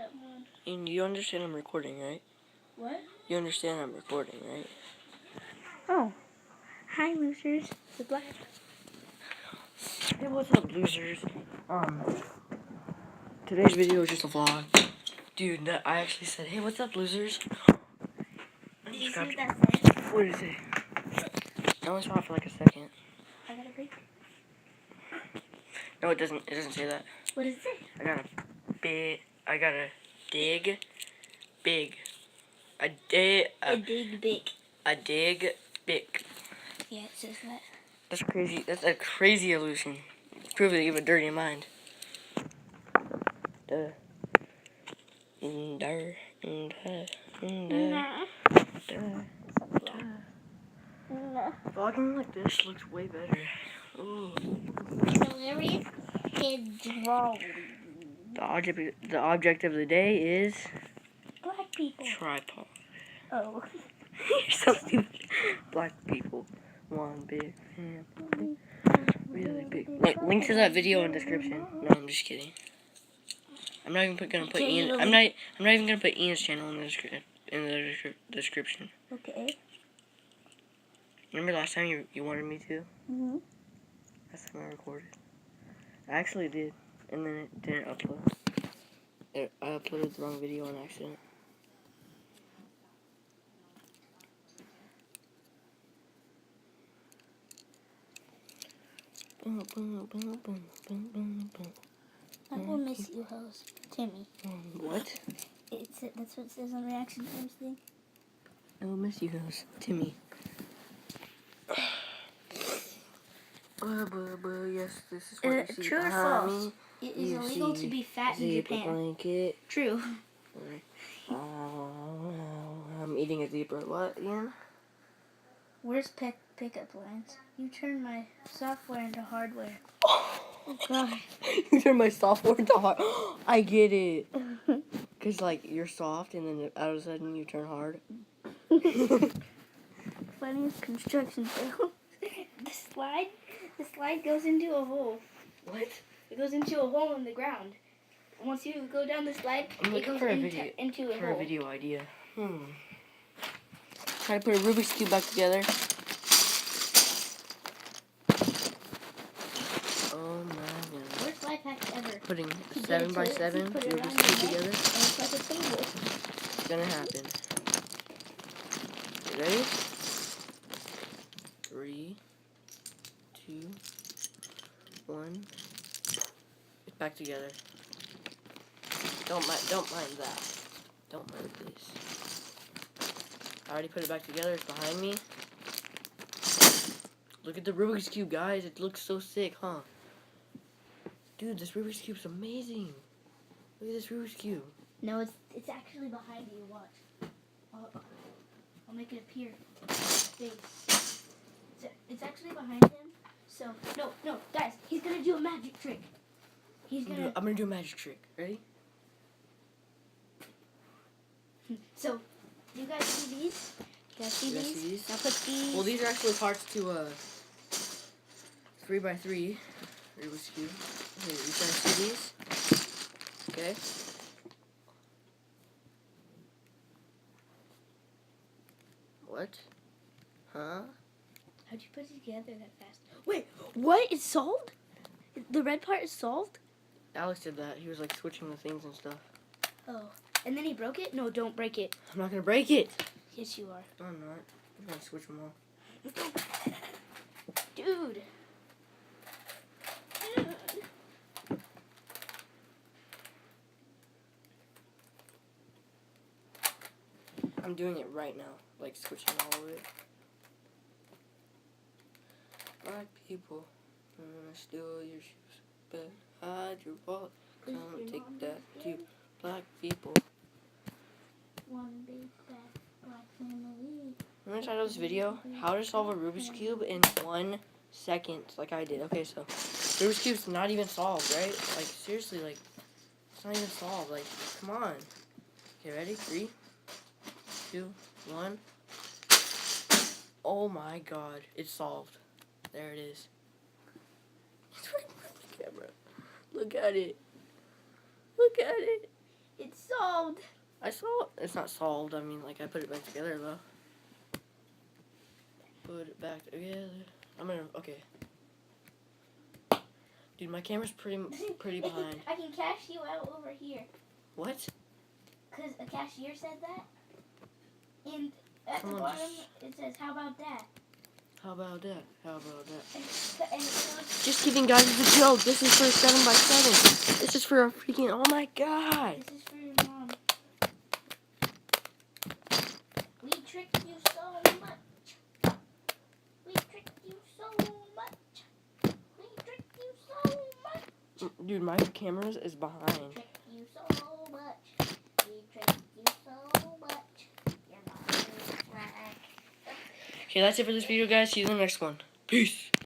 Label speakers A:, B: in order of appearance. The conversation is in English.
A: that one.
B: And you understand I'm recording, right?
A: What?
B: You understand I'm recording, right?
A: Oh. Hi, losers. The black.
B: Hey, what's up, losers? Today's video is just a vlog. Dude, I actually said, hey, what's up, losers?
A: Did you see what that said?
B: What did it say? I only saw it for like a second.
A: I got a break.
B: No, it doesn't. It doesn't say that.
A: What does it say?
B: I got a dig big. A dig big.
A: Yeah, it says that.
B: That's crazy. That's a crazy illusion. It's proof that you have a dirty mind. Vlogging like this looks way better. Ooh.
A: Hilarious kid drawing.
B: The object of the day is
A: Black people.
B: tripod.
A: Oh.
B: You're so stupid. Black people. One big family. Really big. Link to that video in the description. No, I'm just kidding. I'm not even gonna put Ian. I'm not even gonna put Ian's channel in the description.
A: Okay.
B: Remember last time you wanted me to?
A: Mhm.
B: Last time I recorded. I actually did, and then it didn't upload. I uploaded the wrong video on accident.
A: I will miss you, host Timmy.
B: What?
A: That's what it says on reaction times thing.
B: I will miss you guys, Timmy. Yes, this is what you see
A: True or
B: behind
A: false?
B: me.
A: It is illegal to be fat in Japan.
B: Blanket.
A: True.
B: I'm eating a zebra. What, Ian?
A: Where's pickup lines? You turn my software into hardware. Oh God.
B: You turn my software into hard. I get it. Cause like you're soft, and then all of a sudden you turn hard.
A: Funniest construction fail. The slide goes into a hole.
B: What?
A: It goes into a hole in the ground. Once you go down the slide, it goes into a hole.
B: For a video idea. Try to put a Rubik's Cube back together. Oh my god.
A: Worst life hack ever.
B: Putting 7x7 Rubik's Cube together.
A: And it's like a table.
B: It's gonna happen. You ready? 3, 2, 1. It's back together. Don't mind that. Don't mind this. I already put it back together. It's behind me. Look at the Rubik's Cube, guys. It looks so sick, huh? Dude, this Rubik's Cube's amazing. Look at this Rubik's Cube.
A: No, it's actually behind you. Watch. I'll make it appear. Face. It's actually behind him. So no, guys, he's gonna do a magic trick. I'm
B: gonna do a magic trick. Ready?
A: So, do you guys see these? You guys see these? Now put these.
B: Well, these are actually parts to 3x3 Rubik's Cube. Here, you guys see these? Okay. What? Huh?
A: How'd you put it together that fast? Wait, what? It's solved? The red part is solved?
B: Alex did that. He was like switching the things and stuff.
A: Oh. And then he broke it? No, don't break it.
B: I'm not gonna break it.
A: Yes, you are.
B: No, I'm not. I'm gonna switch them all.
A: Dude.
B: I'm doing it right now. Like switching all of it. Black people, steal your shoes, but hide your wallet. Come take that to black people.
A: One big fat black family.
B: I'm gonna title this video, how to solve a Rubik's Cube in 1 second, like I did. Okay, so, Rubik's Cube's not even solved, right? Like, seriously, like, it's not even solved. Like, come on. Okay, ready? 3, 2, 1. Oh my god, it's solved. There it is. It's right in front of the camera. Look at it. Look at it.
A: It's solved. solved.
B: I saw it's not solved. I mean, like I put it back together though. Put it back together. Okay. Dude, my camera's pretty behind.
A: I can cash you out over here.
B: What?
A: Because a cashier said that. And at the bottom it says, how about that?
B: How about that? How about that?
A: And it goes,
B: Just kidding, guys. It's a joke. This is for 7x7. This is for a freaking. Oh my god.
A: this is for your mom. We tricked you so much. We tricked you so much. We tricked you so much.
B: Dude, my camera is behind.
A: Tricked you so much. We tricked you so much. Your mom is black.
B: Okay, that's it for this video, guys. See you in the next one. Peace.